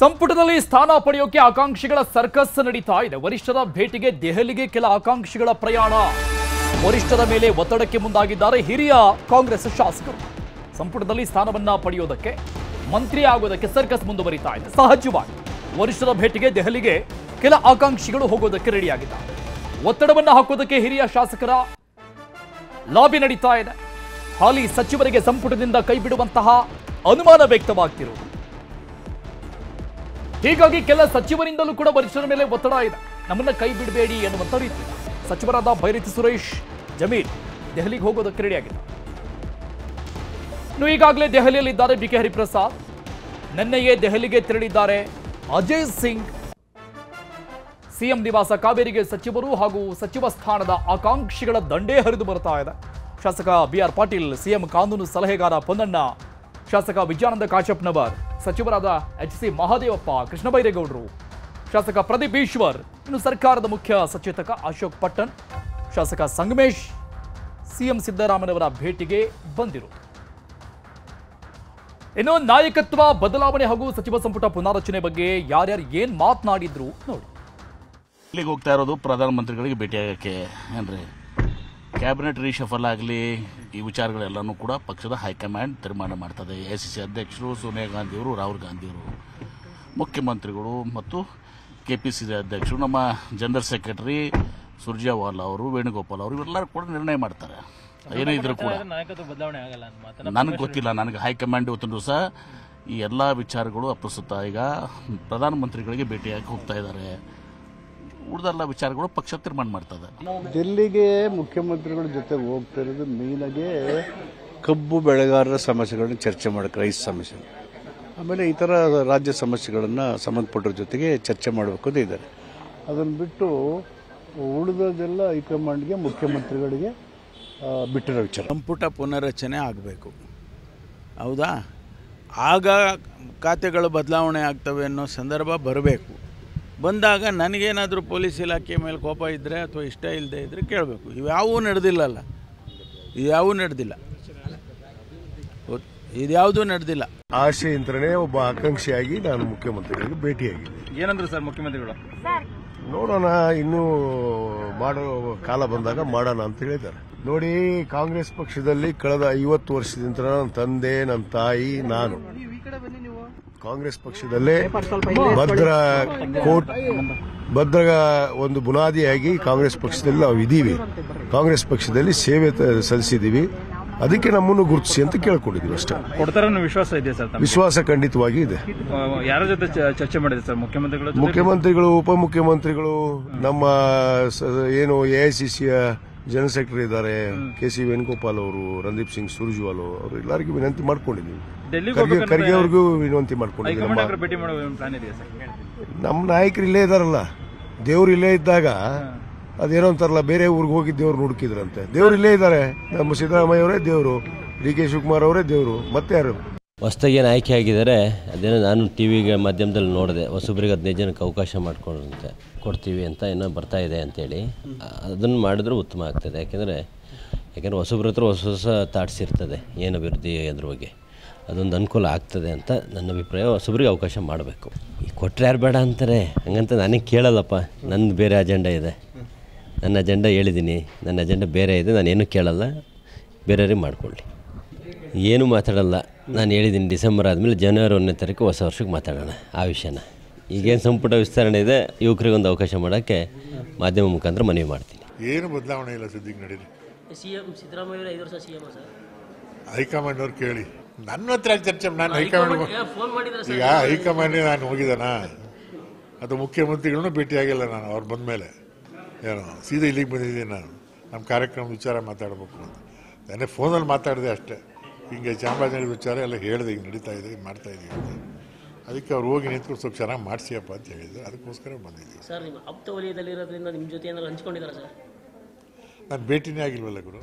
ಸಂಪುಟದಲ್ಲಿ ಸ್ಥಾನ ಪಡೆಯೋಕೆ ಆಕಾಂಕ್ಷಿಗಳ ಸರ್ಕಸ್ ನಡೀತಾ ಇದೆ. ವರಿಷ್ಠರ ಭೇಟಿಗೆ ದೆಹಲಿಗೆ ಕೆಲ ಆಕಾಂಕ್ಷಿಗಳ ಪ್ರಯಾಣ. ವರಿಷ್ಠರ ಮೇಲೆ ಒತ್ತಡಕ್ಕೆ ಮುಂದಾಗಿದ್ದಾರೆ ಹಿರಿಯ ಕಾಂಗ್ರೆಸ್ ಶಾಸಕರು. ಸಂಪುಟದಲ್ಲಿ ಸ್ಥಾನವನ್ನ ಪಡೆಯೋದಕ್ಕೆ, ಮಂತ್ರಿ ಆಗೋದಕ್ಕೆ ಸರ್ಕಸ್ ಮುಂದುವರಿತಾ ಇದೆ. ಸಹಜವಾಗಿ ವರಿಷ್ಠರ ಭೇಟಿಗೆ ದೆಹಲಿಗೆ ಕೆಲ ಆಕಾಂಕ್ಷಿಗಳು ಹೋಗೋದಕ್ಕೆ ರೆಡಿಯಾಗಿದ್ದಾರೆ. ಒತ್ತಡವನ್ನ ಹಾಕೋದಕ್ಕೆ ಹಿರಿಯ ಶಾಸಕರ ಲಾಬಿ ನಡೀತಾ ಇದೆ. ಹಾಲಿ ಸಚಿವರಿಗೆ ಸಂಪುಟದಿಂದ ಕೈಬಿಡುವಂತಹ ಅನುಮಾನ ವ್ಯಕ್ತವಾಗ್ತಿರುವುದು. ಹೀಗಾಗಿ ಕೆಲ ಸಚಿವರಿಂದಲೂ ಕೂಡ ವರಿಷ್ಠರ ಮೇಲೆ ಒತ್ತಡ ಇದೆ. ನಮ್ಮನ್ನ ಕೈ ಬಿಡಬೇಡಿ ಎನ್ನುವಂತ ರೀತಿ ಸಚಿವರಾದ ಬೈರತಿ ಸುರೇಶ್, ಜಮೀರ್ ದೆಹಲಿಗೆ ಹೋಗೋದಕ್ಕೆ ರೆಡಿಯಾಗಿದ್ದಾರೆ. ಇನ್ನು ಈಗಾಗಲೇ ದೆಹಲಿಯಲ್ಲಿದ್ದಾರೆ ಬಿಕೆ ಹರಿಪ್ರಸಾದ್. ನಿನ್ನೆಯೇ ದೆಹಲಿಗೆ ತೆರಳಿದ್ದಾರೆ ಅಜಯ್ ಸಿಂಗ್. ಸಿಎಂ ನಿವಾಸ ಕಾವೇರಿಗೆ ಸಚಿವರು ಹಾಗೂ ಸಚಿವ ಸ್ಥಾನದ ಆಕಾಂಕ್ಷಿಗಳ ದಂಡೇ ಹರಿದು ಬರ್ತಾ ಇದೆ. ಶಾಸಕ ಬಿಆರ್ ಪಾಟೀಲ್, ಸಿಎಂ ಕಾನೂನು ಸಲಹೆಗಾರ ಪೊನ್ನಣ್ಣ, ಶಾಸಕ ವಿಜಯಾನಂದ ಕಾಶಪ್ಪನವರ್, ಸಚಿವರಾದ ಎಚ್.ಸಿ. ಮಹದೇವಪ್ಪ, ಕೃಷ್ಣ ಬೈರೇಗೌಡರು, ಶಾಸಕ ಪ್ರದೀಪ್ ಈಶ್ವರ್, ಇನ್ನು ಸರ್ಕಾರದ ಮುಖ್ಯ ಸಚೇತಕ ಅಶೋಕ್ ಪಟ್ಟಣ್, ಶಾಸಕ ಸಂಗಮೇಶ್ ಸಿಎಂ ಸಿದ್ದರಾಮಯ್ಯನವರ ಭೇಟಿಗೆ ಬಂದಿರು. ಇನ್ನು ನಾಯಕತ್ವ ಬದಲಾವಣೆ ಹಾಗೂ ಸಚಿವ ಸಂಪುಟ ಪುನಾರಚನೆ ಬಗ್ಗೆ ಯಾರ್ಯಾರು ಏನ್ ಮಾತನಾಡಿದ್ರು ನೋಡಿ. ಇಲ್ಲಿಗೆ ಹೋಗ್ತಾ ಇರೋದು ಪ್ರಧಾನಮಂತ್ರಿಗಳಿಗೆ ಭೇಟಿಯಾಗಕ್ಕೆ. ಅಂದ್ರೆ ಕ್ಯಾಬಿನೆಟ್ ರೀಶಫಲ್ ಆಗಲಿ, ಈ ವಿಚಾರಗಳೆಲ್ಲನೂ ಕೂಡ ಪಕ್ಷದ ಹೈಕಮಾಂಡ್ ತೀರ್ಮಾನ ಮಾಡ್ತದೆ. ಎಸಿಸಿ ಅಧ್ಯಕ್ಷರು ಸೋನಿಯಾ ಗಾಂಧಿಯವರು, ರಾಹುಲ್ ಗಾಂಧಿಯವರು, ಮುಖ್ಯಮಂತ್ರಿಗಳು ಮತ್ತು ಕೆಪಿಸಿಸಿ ಅಧ್ಯಕ್ಷರು, ನಮ್ಮ ಜನರಲ್ ಸೆಕ್ರೆಟರಿ ಸುರ್ಜೇವಾಲಾ ಅವರು, ವೇಣುಗೋಪಾಲ್ ಅವರು, ಇವೆಲ್ಲರೂ ಕೂಡ ನಿರ್ಣಯ ಮಾಡ್ತಾರೆ. ಏನೇ ಇದ್ರೂ ಕೂಡ ನನಗೆ ಗೊತ್ತಿಲ್ಲ. ನನಗೆ ಹೈಕಮಾಂಡ್ ಇವತ್ತಿನ ದಿವಸ ಈ ಎಲ್ಲ ವಿಚಾರಗಳು ಅಪ್ರಸ್ತುತ. ಈಗ ಪ್ರಧಾನಮಂತ್ರಿಗಳಿಗೆ ಭೇಟಿಯಾಗಿ ಹೋಗ್ತಾ ಇದ್ದಾರೆ. ಉಳಿದೆಲ್ಲ ವಿಚಾರಗಳು ಪಕ್ಷ ತೀರ್ಮಾನ ಮಾಡ್ತದೆ. ದಿಲ್ಲಿಗೆ ಮುಖ್ಯಮಂತ್ರಿಗಳ ಜೊತೆ ಹೋಗ್ತಾ ಇರೋದು ಮೇಲಾಗಿ ಕಬ್ಬು ಬೆಳೆಗಾರರ ಸಮಸ್ಯೆಗಳನ್ನ ಚರ್ಚೆ ಮಾಡಕ್ಕೆ, ರೈತ ಸಮಸ್ಯೆ, ಆಮೇಲೆ ಇತರ ರಾಜ್ಯ ಸಮಸ್ಯೆಗಳನ್ನು ಸಂಬಂಧಪಟ್ಟರ ಜೊತೆಗೆ ಚರ್ಚೆ ಮಾಡಬೇಕು ಅಂತ ಇದ್ದಾರೆ. ಅದನ್ನು ಬಿಟ್ಟು ಉಳಿದದೆಲ್ಲ ಹೈಕಮಾಂಡ್ಗೆ, ಮುಖ್ಯಮಂತ್ರಿಗಳಿಗೆ ಬಿಟ್ಟಿರೋ ವಿಚಾರ. ಸಂಪುಟ ಪುನರಚನೆ ಆಗಬೇಕು, ಹೌದಾ? ಆಗ ಖಾತೆಗಳು ಬದಲಾವಣೆ ಆಗ್ತವೆ ಅನ್ನೋ ಸಂದರ್ಭ ಬರಬೇಕು. ಬಂದಾಗ ನನಗೇನಾದರೂ ಪೊಲೀಸ್ ಇಲಾಖೆ ಮೇಲೆ ಕೋಪ ಇದ್ದರೆ ಅಥವಾ ಇಷ್ಟ ಇಲ್ಲದೆ ಇದ್ದರೆ ಕೇಳಬೇಕು. ಇವ್ಯಾವೂ ನಡೆದಿಲ್ಲಲ್ಲ, ಇದ್ಯಾವೂ ನಡೆದಿಲ್ಲ, ಇದ್ಯಾವುದೂ ನಡೆದಿಲ್ಲ. ಆಶೆಯಿಂದನೇ ಒಬ್ಬ ಆಕಾಂಕ್ಷಿಯಾಗಿ ನಾನು ಮುಖ್ಯಮಂತ್ರಿಗಳಿಗೆ ಭೇಟಿಯಾಗಿದ್ದೆ. ಏನಂದ್ರು ಸರ್ ಮುಖ್ಯಮಂತ್ರಿಗಳು? ನೋಡೋಣ, ಇನ್ನೂ ಮಾಡೋ ಕಾಲ ಬಂದಾಗ ಮಾಡೋಣ ಅಂತ ಹೇಳಿದ್ದಾರೆ. ನೋಡಿ, ಕಾಂಗ್ರೆಸ್ ಪಕ್ಷದಲ್ಲಿ ಕಳೆದ 50 ವರ್ಷದಿಂದ ನನ್ನ ತಂದೆ, ನನ್ನ ತಾಯಿ, ನಾನು ಕಾಂಗ್ರೆಸ್ ಪಕ್ಷದಲ್ಲೇ ಭದ್ರ ಒಂದು ಬುನಾದಿಯಾಗಿ ಕಾಂಗ್ರೆಸ್ ಪಕ್ಷದಲ್ಲಿ ನಾವು ಇದ್ದೀವಿ. ಕಾಂಗ್ರೆಸ್ ಪಕ್ಷದಲ್ಲಿ ಸೇವೆ ಸಲ್ಲಿಸಿದ್ದೀವಿ. ಅದಕ್ಕೆ ನಮ್ಮನ್ನು ಗುರುತಿಸಿ ಅಂತ ಕೇಳ್ಕೊಂಡಿದ್ದೀವಿ ಅಷ್ಟೇ. ಕೊಡ್ತಾರ ವಿಶ್ವಾಸ ಇದೆ ಸರ್? ವಿಶ್ವಾಸ ಖಂಡಿತವಾಗಿ ಇದೆ. ಯಾರ ಜೊತೆ ಚರ್ಚೆ ಮಾಡಿದೆ ಸರ್? ಮುಖ್ಯಮಂತ್ರಿಗಳು, ಉಪಮುಖ್ಯಮಂತ್ರಿಗಳು, ನಮ್ಮ ಏನು ಎಐಸಿಸಿಯ ಜನರಲ್ ಸೆಕ್ರೆಟರಿ ಇದ್ದಾರೆ, ಕೆ.ಸಿ. ವೇಣುಗೋಪಾಲ್ ಅವರು, ರಣದೀಪ್ ಸಿಂಗ್ ಸುರ್ಜೇವಾಲಾ ಅವರು, ಎಲ್ಲರಿಗೂ ವಿನಂತಿ ಮಾಡ್ಕೊಂಡಿದ್ದೀವಿ. ಖರ್ಗೆ ಅವ್ರಿಗೂ ವಿನಂತಿ ಮಾಡ್ಕೊಂಡಿದ್ದೀವಿ. ನಮ್ಮ ನಾಯಕರು ಇಲ್ಲೇ ಇದಾರಲ್ಲ, ದೇವ್ರು ಇಲ್ಲೇ ಇದ್ದಾಗ ಅದೇನೋ ಅಂತಾರಲ್ಲ, ಬೇರೆ ಊರಿಗೆ ಹೋಗಿ ದೇವ್ರು ಹುಡುಕಿದ್ರಂತೆ. ದೇವ್ರು ಇಲ್ಲೇ ಇದ್ದಾರೆ. ನಮ್ಮ ಸಿದ್ದರಾಮಯ್ಯ ಅವರೇ ದೇವರು, ಡಿ.ಕೆ. ಶಿವಕುಮಾರ್ ಅವರೇ ದೇವರು, ಮತ್ತೆ ಯಾರು? ಹೊಸದಾಗಿ ಏನು ಆಯ್ಕೆ ಆಗಿದ್ದಾರೆ, ಅದೇನೋ ನಾನು ಟಿವಿಗೆ ಮಾಧ್ಯಮದಲ್ಲಿ ನೋಡಿದೆ. ಹೊಸಬ್ರಿಗೆ 15 ಜನಕ್ಕೆ ಅವಕಾಶ ಮಾಡಿಕೊಂಡ್ರಂತೆ, ಕೊಡ್ತೀವಿ ಅಂತ ಏನೋ ಬರ್ತಾ ಇದೆ ಅಂತೇಳಿ. ಅದನ್ನು ಮಾಡಿದ್ರೂ ಉತ್ತಮ ಆಗ್ತದೆ. ಯಾಕೆಂದರೆ ಹೊಸಬ್ರ ಹತ್ರ ಹೊಸ ಹೊಸ ಥಾಟ್ಸ್ ಇರ್ತದೆ, ಏನು ಅಭಿವೃದ್ಧಿ ಅದ್ರ ಬಗ್ಗೆ, ಅದೊಂದು ಅನುಕೂಲ ಆಗ್ತದೆ ಅಂತ ನನ್ನ ಅಭಿಪ್ರಾಯ. ಹೊಸಬ್ರಿಗೆ ಅವಕಾಶ ಮಾಡಬೇಕು. ಕೊಟ್ಟರೆ ಯಾರು ಬೇಡ ಅಂತಾರೆ, ಹಂಗಂತ ನನಗೆ ಕೇಳಲ್ಲಪ್ಪ. ನಂದು ಬೇರೆ ಅಜೆಂಡಾ ಇದೆ, ನನ್ನ ಅಜೆಂಡಾ ಹೇಳಿದ್ದೀನಿ. ನನ್ನ ಅಜೆಂಡಾ ಬೇರೆ ಇದೆ, ನಾನೇನು ಕೇಳಲ್ಲ. ಬೇರೆಯವ್ರಿಗೆ ಮಾಡಿಕೊಳ್ಳಿ, ಏನೂ ಮಾತಾಡಲ್ಲ. ನಾನು ಹೇಳಿದ್ದೀನಿ, ಡಿಸೆಂಬರ್ ಆದಮೇಲೆ ಜನವರಿ 1ನೇ ತಾರೀಕು ಹೊಸ ವರ್ಷಕ್ಕೆ ಮಾತಾಡೋಣ ಆ ವಿಷಯನ. ಈಗೇನು ಸಂಪುಟ ವಿಸ್ತರಣೆ ಇದೆ, ಯುವಕರಿಗೊಂದು ಅವಕಾಶ ಮಾಡೋಕ್ಕೆ ಮಾಧ್ಯಮ ಮುಖಾಂತರ ಮನವಿ ಮಾಡ್ತೀನಿ. ಏನು ಬದಲಾವಣೆ ಇಲ್ಲ ಸದ್ಯಕ್ಕೆ ನಡೀಲಿ. ಸಿಎಂ ಸಿದ್ದರಾಮಯ್ಯ 5 ವರ್ಷ ಸಿಎಂ ಸರ್. ಹೈಕಮಾಂಡ್ ಅವ್ರು ಕೇಳಿ, ನನ್ನ ಹತ್ರ ಚರ್ಚೆ. ನಾನು ಹೈಕಮಾಂಡ್ ಈಗ ಹೈಕಮಾಂಡ್ ನಾನು ಹೋಗಿದ್ದಾನ, ಅದು ಮುಖ್ಯಮಂತ್ರಿಗಳನ್ನೂ ಭೇಟಿಯಾಗಿಲ್ಲ ನಾನು. ಅವ್ರು ಬಂದ ಮೇಲೆ ಏನೋ ಸೀದಾ ಇಲ್ಲಿಗೆ ಬಂದಿದ್ದೀನಿ. ನಾನು ನಮ್ಮ ಕಾರ್ಯಕ್ರಮ ವಿಚಾರ ಮಾತಾಡಬೇಕು ಅಂತ ನಾನೇ ಫೋನಲ್ಲಿ ಮಾತಾಡಿದೆ ಅಷ್ಟೇ. ಹಿಂಗೆ ಚಾಮರಾಜನಗರ ವಿಚಾರ ಎಲ್ಲ ಹೇಳಿದೆ, ಹಿಂಗೆ ನಡೀತಾ ಇದೆ, ಮಾಡ್ತಾ ಇದ್ದೀವಿ ಅಂತ. ಅದಕ್ಕೆ ಅವ್ರು ಹೋಗಿ ನಿಂತ್ಕೊಂಡು ಸ್ವಲ್ಪ ಚೆನ್ನಾಗಿ ಮಾಡಿಸಿಯಪ್ಪ ಅಂತ ಹೇಳಿದ್ರು. ಅದಕ್ಕೋಸ್ಕರ ಬಂದಿದ್ದೀವಿ. ಸರ್, ನಿಮ್ಮ ಆಪ್ತ ವಲಯದಲ್ಲಿರೋದ್ರಿಂದ ನಿಮ್ಮ ಜೊತೆ ಏನಾದ್ರು ಹಂಚ್ಕೊಂಡಿದ್ದಾರೆ ಸರ್? ನಾನು ಭೇಟಿನೇ ಆಗಿಲ್ವಲ್ಲ ಗುರು.